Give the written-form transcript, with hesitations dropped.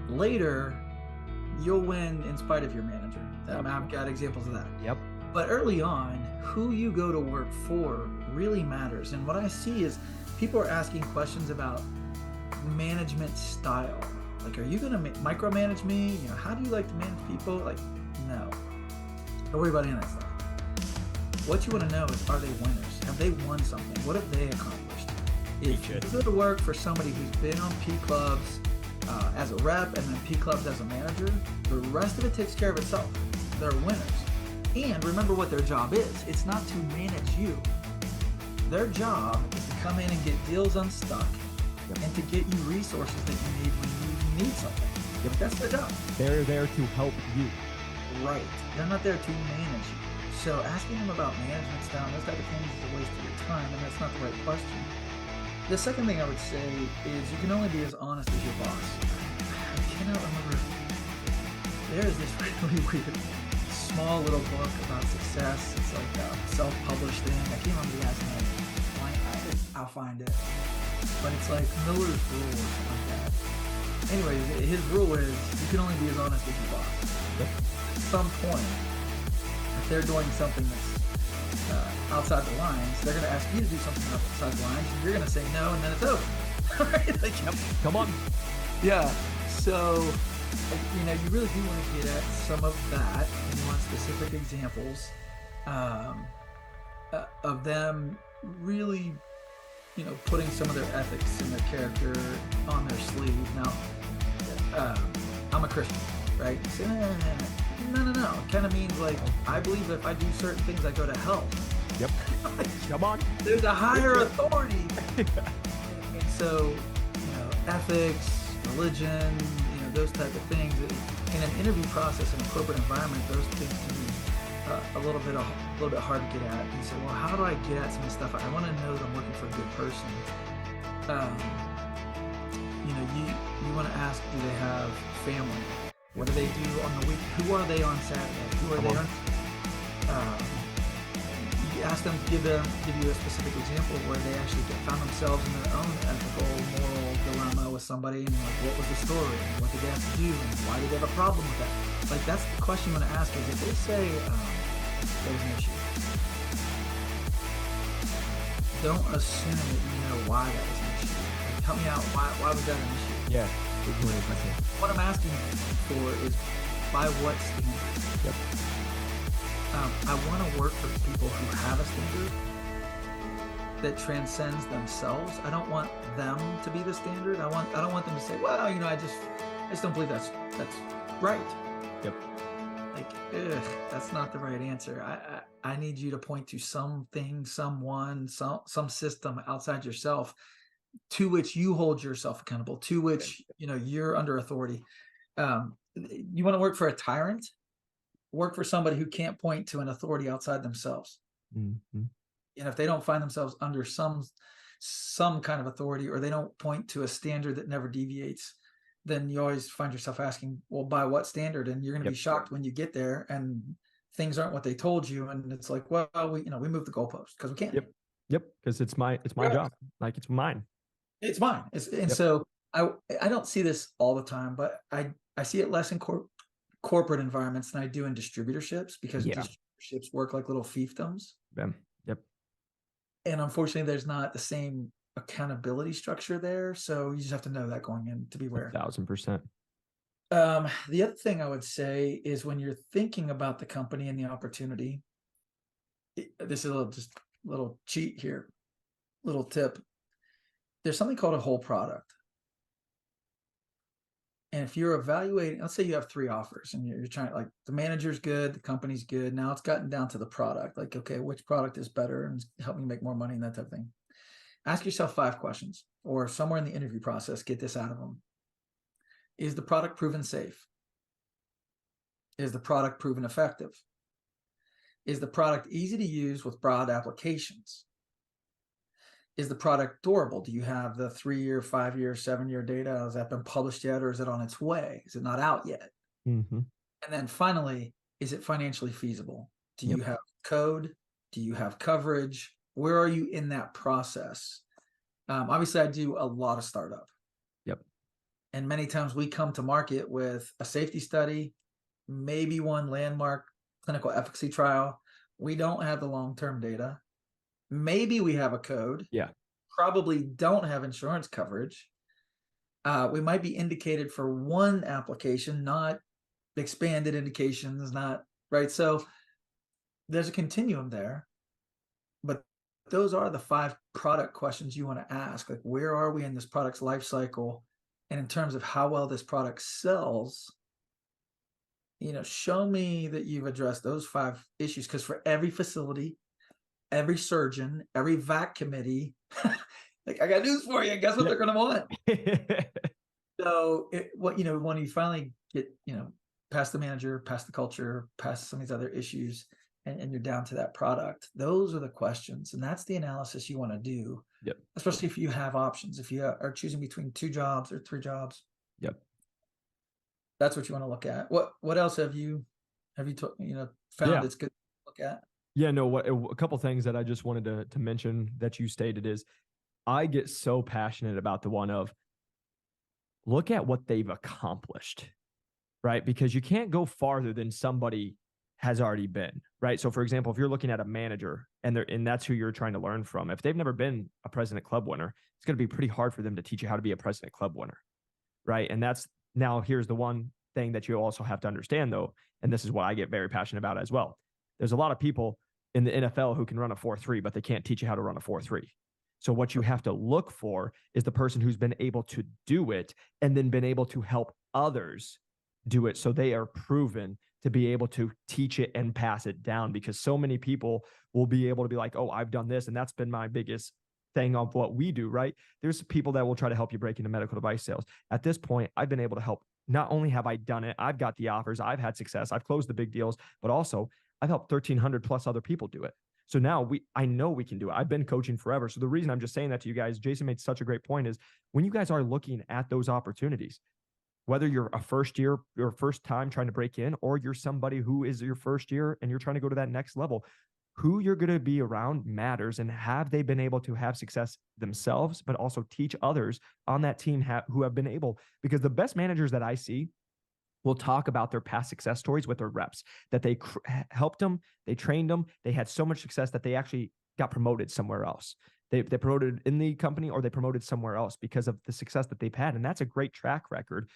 Later, you'll win in spite of your manager. I've got examples of that. Yep. But early on, who you go to work for really matters. And what I see is people are asking questions about management style. Like, are you going to micromanage me? You know, how do you like to manage people? Like, no. Don't worry about any of that stuff. What you want to know is, are they winners? Have they won something? What have they accomplished? If you go to work for somebody who's been on P clubs as a rep and then P clubs as a manager, the rest of it takes care of itself. They're winners. And remember what their job is. It's not to manage you. Their job is to come in and get deals unstuck and to get you resources that you need when you need something. That's their job. They're there to help you. Right. They're not there to manage you. So asking them about management style, those type of things is a waste of your time, and that's not the right question. The second thing I would say is you can only be as honest as your boss. I cannot remember. There is this really weird small little book about success. It's like a self-published thing. I can't remember the guy's name. I'll find it. But it's like Miller's Rule or something like that. Anyway, his rule is you can only be as honest as your boss. Yep. At some point, if they're doing something that's outside the lines, they're going to ask you to do something outside the lines, and you're going to say no, and then it's over. Right? Like, yep. Come on. Yeah. So, you know, you really do want to get at some of that, and you want specific examples of them really, you know, putting some of their ethics and their character on their sleeve. Now, I'm a Christian, right? You say, no. It kind of means like, I believe that if I do certain things, I go to hell. Yep. Come on. There's a higher authority. And so, you know, ethics, religion, you know, those type of things. In an interview process in a corporate environment, those things can be a little bit hard to get at. And so, well, how do I get at some of the stuff? I want to know that I'm working for a good person. You know, you want to ask, do they have family? What do they do on the week? Who are they on Saturday? Who are they on? You ask them to give you a specific example where they actually found themselves in their own ethical, moral dilemma with somebody, and like, what was the story? And what did they have to do? And why did they have a problem with that? Like, that's the question you want to ask is, if they say there's an issue, don't assume that you know why that was an issue. Like, help me out. Why was that an issue? Yeah. What I'm asking for is, by what standard? Yep. I want to work for people who have a standard that transcends themselves. I don't want them to be the standard. I don't want them to say, well, you know, I just don't believe that's right. Yep. Like, that's not the right answer. I need you to point to something, someone, some system outside yourself to which you hold yourself accountable, to which, you know, you're under authority. You want to work for a tyrant? Work for somebody who can't point to an authority outside themselves. Mm-hmm. And if they don't find themselves under some kind of authority, or they don't point to a standard that never deviates, then you always find yourself asking, well, by what standard? And you're going to be shocked when you get there and things aren't what they told you. And it's like, well, we moved the goalpost because we can't. Yep. Because it's my job. Like, it's mine. It's mine. So I don't see this all the time, but I see it less in corporate environments than I do in distributorships, because distributorships work like little fiefdoms. Yep. And unfortunately, there's not the same accountability structure there. So you just have to know that going in to be aware. 1,000%. The other thing I would say is, when you're thinking about the company and the opportunity, this is a little cheat here, little tip. There's something called a whole product. And if you're evaluating, let's say you have 3 offers and you're trying, like, the manager's good, the company's good. Now it's gotten down to the product. Like, okay, which product is better and help me make more money and that type of thing. Ask yourself 5 questions, or somewhere in the interview process, get this out of them. Is the product proven safe? Is the product proven effective? Is the product easy to use with broad applications? Is the product durable? Do you have the 3-year, 5-year, 7-year data? Has that been published yet, or is it on its way? Is it not out yet? Mm-hmm. And then finally, is it financially feasible? Do you have code? Do you have coverage? Where are you in that process? Obviously, I do a lot of startup. Yep. And many times we come to market with a safety study, maybe one landmark clinical efficacy trial. We don't have the long-term data. Maybe we have a code, Yeah. probably don't have insurance coverage. We might be indicated for one application, not expanded indications, not right. So there's a continuum there, but those are the 5 product questions you want to ask. Like, where are we in this product's life cycle? And in terms of how well this product sells, show me that you've addressed those 5 issues. Because for every facility, every surgeon, every VAC committee, like, I got news for you. Guess what they're going to want? So when you finally get, past the manager, past the culture, past some of these other issues, and you're down to that product, those are the questions. And that's the analysis you want to do. Yep. Especially if you have options, if you are choosing between 2 jobs or 3 jobs. Yep. That's what you want to look at. What else have you found Yeah. it's good to look at? Yeah, no, a couple things that I just wanted to mention that you stated is I get so passionate about the one of look at what they've accomplished, right? Because you can't go farther than somebody has already been, right? So for example, if you're looking at a manager and that's who you're trying to learn from, if they've never been a president club winner, it's going to be pretty hard for them to teach you how to be a president club winner, right? And now here's the one thing that you also have to understand though, and this is what I get very passionate about as well. There's a lot of people in the NFL who can run a 4.3, but they can't teach you how to run a 4.3. So what you have to look for is the person who's been able to do it and then been able to help others do it. So they are proven to be able to teach it and pass it down, because so many people will be able to be like, oh, I've done this. And that's been my biggest thing of what we do, right? There's people that will try to help you break into medical device sales. At this point, I've been able to help. Not only have I done it, I've got the offers, I've had success, I've closed the big deals, but also I've helped 1,300 plus other people do it. So now I know we can do it. I've been coaching forever. So the reason I'm just saying that to you guys, Jason made such a great point, is when you guys are looking at those opportunities, whether you're a first year, your first time trying to break in, or you're somebody who is your first year and you're trying to go to that next level, who you're going to be around matters. And have they been able to have success themselves, but also teach others on that team who have been able, because the best managers that I see will talk about their past success stories with their reps, that they helped them, they trained them, they had so much success that they actually got promoted somewhere else. They promoted in the company or they promoted somewhere else because of the success that they've had. And that's a great track record